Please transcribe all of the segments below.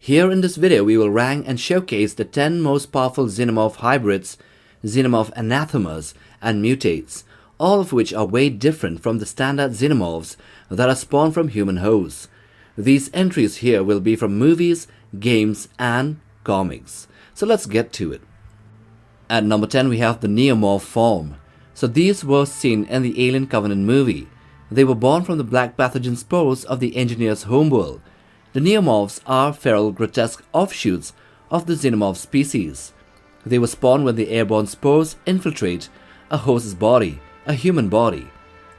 Here in this video we will rank and showcase the 10 most powerful Xenomorph hybrids, Xenomorph anathemas and mutates, all of which are way different from the standard Xenomorphs that are spawned from human hosts. These entries here will be from movies, games and comics. So let's get to it. At number 10 we have the Neomorph form. So these were seen in the Alien Covenant movie. They were born from the black pathogen spores of the engineer's homeworld. The Neomorphs are feral, grotesque offshoots of the Xenomorph species. They were spawned when the airborne spores infiltrate a host's body, a human body.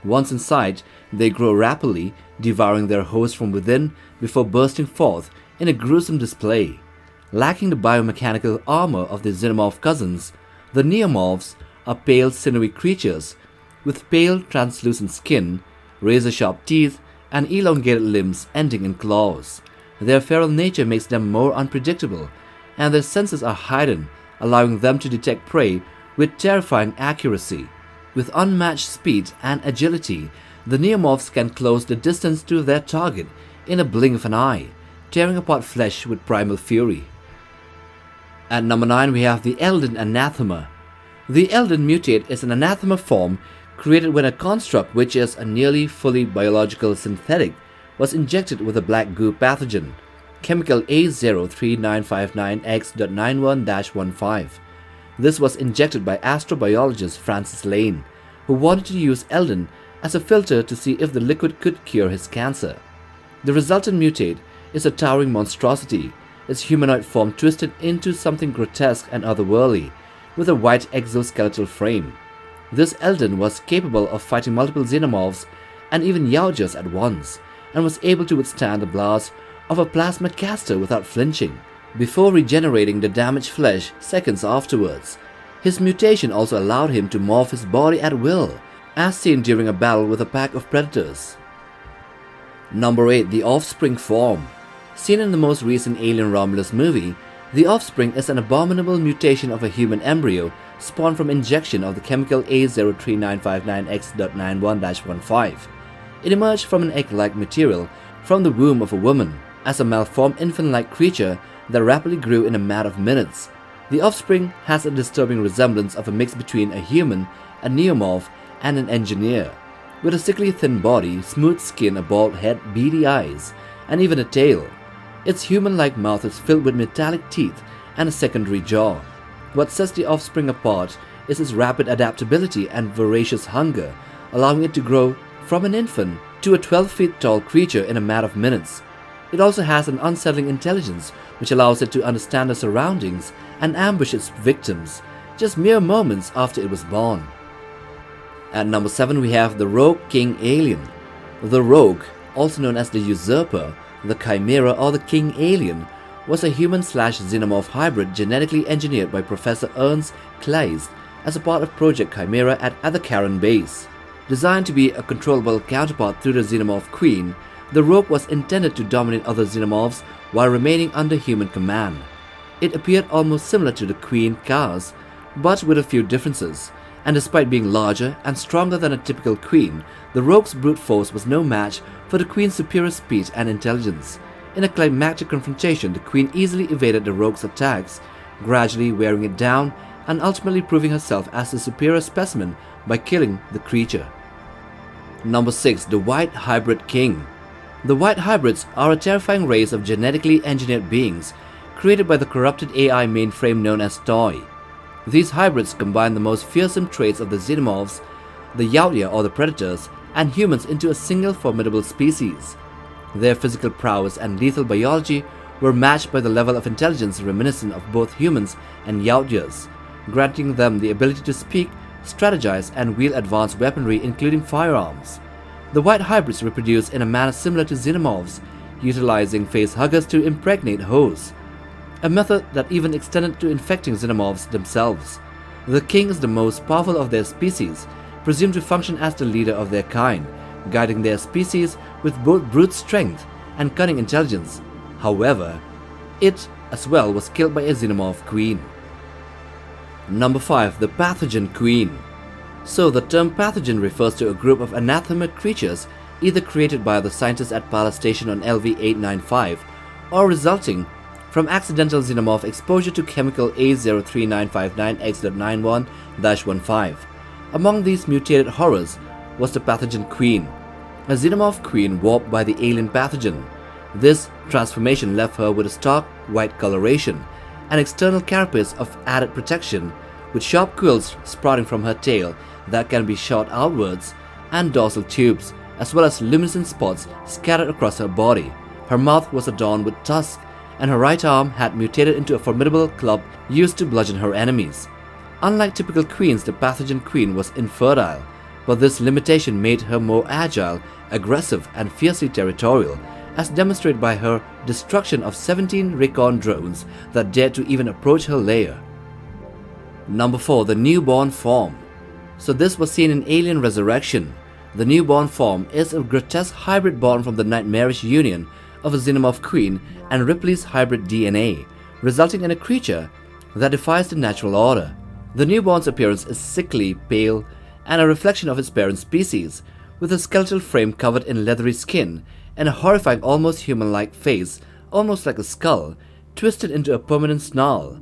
Once inside, they grow rapidly, devouring their host from within before bursting forth in a gruesome display. Lacking the biomechanical armor of their Xenomorph cousins, the Neomorphs are pale, sinewy creatures with pale, translucent skin, razor-sharp teeth, and elongated limbs ending in claws. Their feral nature makes them more unpredictable, and their senses are heightened, allowing them to detect prey with terrifying accuracy. With unmatched speed and agility, the Neomorphs can close the distance to their target in a blink of an eye, tearing apart flesh with primal fury. At number 9 we have the Elden anathema. The Elden mutate is an anathema form created when a construct, which is a nearly fully biological synthetic, was injected with a black goo pathogen, chemical A03959X.91-15. This was injected by astrobiologist Francis Lane, who wanted to use Elden as a filter to see if the liquid could cure his cancer. The resultant mutate is a towering monstrosity, its humanoid form twisted into something grotesque and otherworldly, with a white exoskeletal frame. This Elden was capable of fighting multiple Xenomorphs and even Yaojas at once, and was able to withstand the blast of a plasma caster without flinching, before regenerating the damaged flesh seconds afterwards. His mutation also allowed him to morph his body at will, as seen during a battle with a pack of predators. Number 8. The Offspring form. Seen in the most recent Alien Romulus movie, the Offspring is an abominable mutation of a human embryo spawned from injection of the chemical A03959X.91-15. It emerged from an egg-like material from the womb of a woman as a malformed infant-like creature that rapidly grew in a matter of minutes. The Offspring has a disturbing resemblance of a mix between a human, a neomorph, and an engineer, with a sickly thin body, smooth skin, a bald head, beady eyes, and even a tail. Its human-like mouth is filled with metallic teeth and a secondary jaw. What sets the Offspring apart is its rapid adaptability and voracious hunger, allowing it to grow from an infant to a 12 feet tall creature in a matter of minutes. It also has an unsettling intelligence which allows it to understand the surroundings and ambush its victims just mere moments after it was born. At number 7 we have the Rogue King Alien. The Rogue, also known as the Usurper, the Chimera or the King Alien, was a human/Xenomorph hybrid genetically engineered by Professor Ernst Kleist as a part of Project Chimera at the Karen base. Designed to be a controllable counterpart to the Xenomorph Queen, the Rogue was intended to dominate other Xenomorphs while remaining under human command. It appeared almost similar to the Queen Cars, but with a few differences, and despite being larger and stronger than a typical Queen, the Rogue's brute force was no match for the Queen's superior speed and intelligence. In a climactic confrontation, the Queen easily evaded the Rogue's attacks, gradually wearing it down and ultimately proving herself as the superior specimen by killing the creature. Number 6. The White Hybrid King. The White Hybrids are a terrifying race of genetically engineered beings created by the corrupted AI mainframe known as Toy. These hybrids combine the most fearsome traits of the Xenomorphs, the Yaoja or the Predators, and humans into a single formidable species. Their physical prowess and lethal biology were matched by the level of intelligence reminiscent of both humans and Yaojas, granting them the ability to speak, strategize, and wield advanced weaponry including firearms. The white hybrids reproduce in a manner similar to Xenomorphs, utilizing face huggers to impregnate hosts, a method that even extended to infecting Xenomorphs themselves. The king is the most powerful of their species, presumed to function as the leader of their kind, guiding their species with both brute strength and cunning intelligence. However, it as well was killed by a Xenomorph queen. Number 5. The Pathogen Queen. So the term pathogen refers to a group of anathema creatures either created by the scientists at Pala Station on LV-895 or resulting from accidental xenomorph exposure to chemical A03959X.91-15. Among these mutated horrors was the Pathogen Queen, a xenomorph queen warped by the alien pathogen. This transformation left her with a stark white coloration, an external carapace of added protection, with sharp quills sprouting from her tail that can be shot outwards, and dorsal tubes, as well as luminescent spots scattered across her body. Her mouth was adorned with tusks, and her right arm had mutated into a formidable club used to bludgeon her enemies. Unlike typical queens, the Pathogen Queen was infertile, but this limitation made her more agile, aggressive, and fiercely territorial, as demonstrated by her destruction of 17 recon drones that dared to even approach her lair. Number 4. The Newborn Form. So this was seen in Alien Resurrection. The Newborn Form is a grotesque hybrid born from the nightmarish union of a xenomorph queen and Ripley's hybrid DNA, resulting in a creature that defies the natural order. The newborn's appearance is sickly, pale, and a reflection of its parent species, with a skeletal frame covered in leathery skin and a horrifying, almost human-like face, almost like a skull, twisted into a permanent snarl.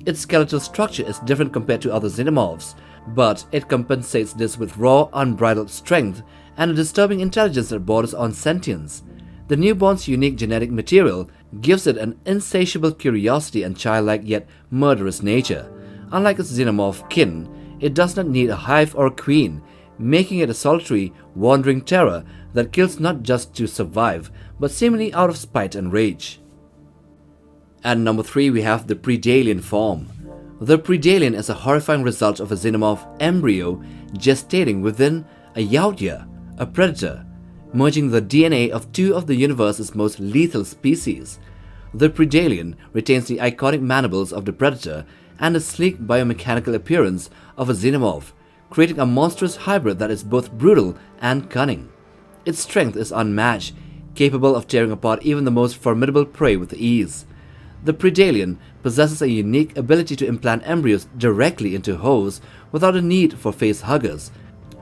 Its skeletal structure is different compared to other xenomorphs, but it compensates this with raw, unbridled strength and a disturbing intelligence that borders on sentience. The newborn's unique genetic material gives it an insatiable curiosity and childlike yet murderous nature. Unlike its xenomorph kin, it does not need a hive or a queen, making it a solitary, wandering terror that kills not just to survive, but seemingly out of spite and rage. At number 3, we have the Predalien form. The Predalien is a horrifying result of a xenomorph embryo gestating within a Yautja, a predator, merging the DNA of two of the universe's most lethal species. The Predalien retains the iconic mandibles of the predator and a sleek biomechanical appearance of a xenomorph, creating a monstrous hybrid that is both brutal and cunning. Its strength is unmatched, capable of tearing apart even the most formidable prey with ease. The Predalien possesses a unique ability to implant embryos directly into hosts without a need for face huggers,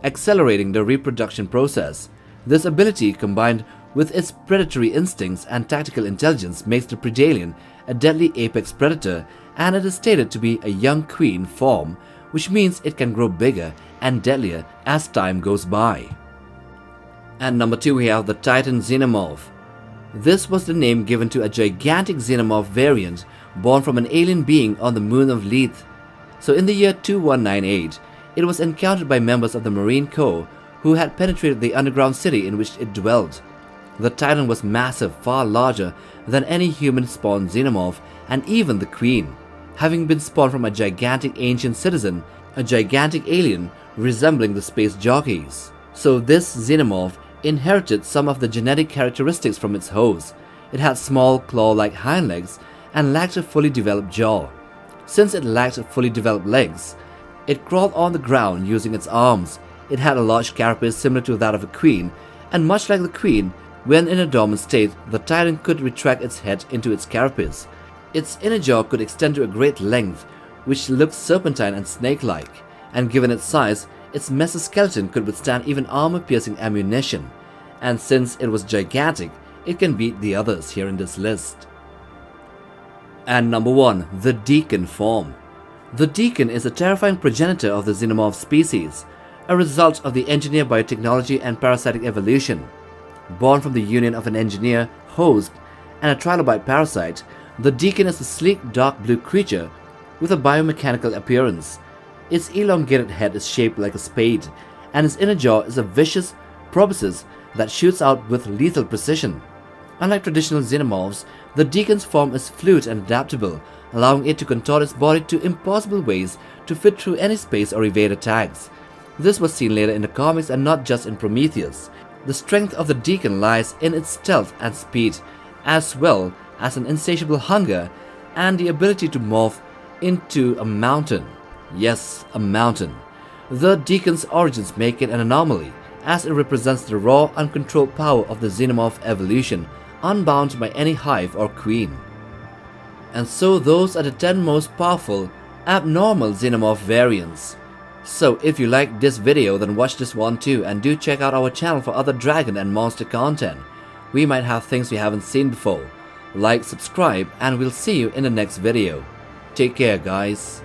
accelerating the reproduction process. This ability, combined with its predatory instincts and tactical intelligence, makes the Predalien a deadly apex predator, and it is stated to be a young queen form, which means it can grow bigger and deadlier as time goes by. At number 2, we have the Titan Xenomorph. This was the name given to a gigantic xenomorph variant born from an alien being on the moon of Leith. So in the year 2198, it was encountered by members of the Marine Corps who had penetrated the underground city in which it dwelt. The Titan was massive, far larger than any human-spawned xenomorph, and even the Queen, having been spawned from a gigantic ancient citizen, a gigantic alien resembling the space jockeys. So this xenomorph inherited some of the genetic characteristics from its host. It had small claw-like hind legs and lacked a fully developed jaw. Since it lacked fully developed legs, it crawled on the ground using its arms. It had a large carapace similar to that of a queen, and much like the queen, when in a dormant state, the Titan could retract its head into its carapace. Its inner jaw could extend to a great length, which looked serpentine and snake-like, and given its size, its mesoskeleton could withstand even armor-piercing ammunition, and since it was gigantic, it can beat the others here in this list. And number 1, the Deacon Form. The Deacon is a terrifying progenitor of the xenomorph species, a result of the engineer biotechnology and parasitic evolution. Born from the union of an engineer, host, and a trilobite parasite, the Deacon is a sleek dark blue creature with a biomechanical appearance. Its elongated head is shaped like a spade, and its inner jaw is a vicious proboscis that shoots out with lethal precision. Unlike traditional xenomorphs, the Deacon's form is fluid and adaptable, allowing it to contort its body to impossible ways to fit through any space or evade attacks. This was seen later in the comics and not just in Prometheus. The strength of the Deacon lies in its stealth and speed, as well as an insatiable hunger and the ability to morph into a mountain. Yes, a mountain. The Deacon's origins make it an anomaly, as it represents the raw, uncontrolled power of the xenomorph evolution, unbound by any hive or queen. And so those are the 10 most powerful, abnormal xenomorph variants. So if you liked this video, then watch this one too, and do check out our channel for other dragon and monster content. We might have things we haven't seen before. like, subscribe, and we'll see you in the next video. Take care, guys.